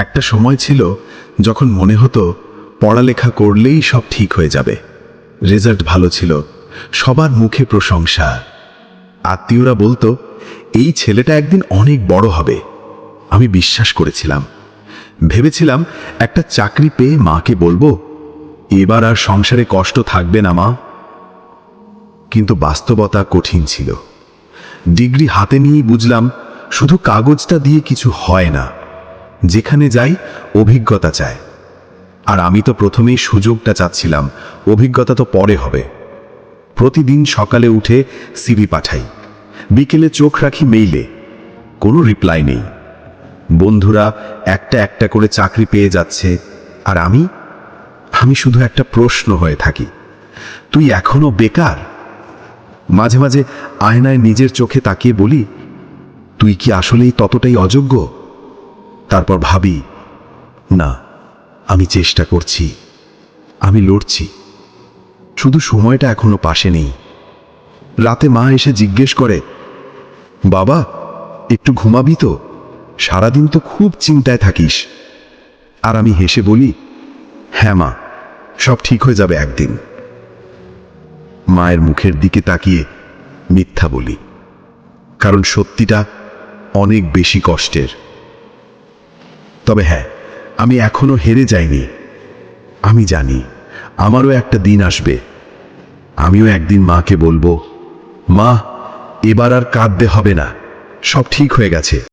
একটা সময় ছিল যখন মনে হতো পড়ালেখা করলেই সব ঠিক হয়ে যাবে। রেজাল্ট ভালো ছিল, সবার মুখে প্রশংসা। আত্মীয়রা বলতো এই ছেলেটা একদিন অনেক বড় হবে। আমি বিশ্বাস করেছিলাম, ভেবেছিলাম একটা চাকরি পেয়ে মাকে বলবো এবার আর সংসারে কষ্ট থাকবে না মা। কিন্তু বাস্তবতা কঠিন ছিল। ডিগ্রি হাতে নিয়েই বুঝলাম শুধু কাগজটা দিয়ে কিছু হয় না। যেখানে যাই অভিজ্ঞতা চায়, আর আমি তো প্রথমেই সুযোগটা চাচ্ছিলাম, অভিজ্ঞতা তো পরে হবে। প্রতিদিন সকালে উঠে সিভি পাঠাই, বিকেলে চোখ রাখি মেইলে, কোনো রিপ্লাই নেই। বন্ধুরা একটা একটা করে চাকরি পেয়ে যাচ্ছে, আর আমি শুধু একটা প্রশ্ন হয়ে থাকি, তুই এখনো বেকার। মাঝে মাঝে আয়নায় নিজের চোখে তাকিয়ে বলি, তুই কি আসলেই ততটাই অযোগ্য? তারপর ভাবি, না, আমি চেষ্টা করছি, আমি লড়ছি, শুধু সময়টা এখনো পাশে নেই। রাতে মা এসে জিজ্ঞেস করে, বাবা একটু ঘুমাবি তো, সারাদিন তো খুব চিন্তায় থাকিস। আর আমি হেসে বলি, হ্যাঁ মা, সব ঠিক হয়ে যাবে একদিন। মায়ের মুখের দিকে তাকিয়ে মিথ্যা বলি, কারণ সত্যিটা অনেক বেশি কষ্টের। তবে হ্যাঁ, আমি এখনো হেরে যাইনি। আমি জানি আমারও একটা দিন আসবে, আমিও একদিন মাকে বলবো, মা এবার আর কাঁদতে হবে না, সব ঠিক হয়ে গেছে।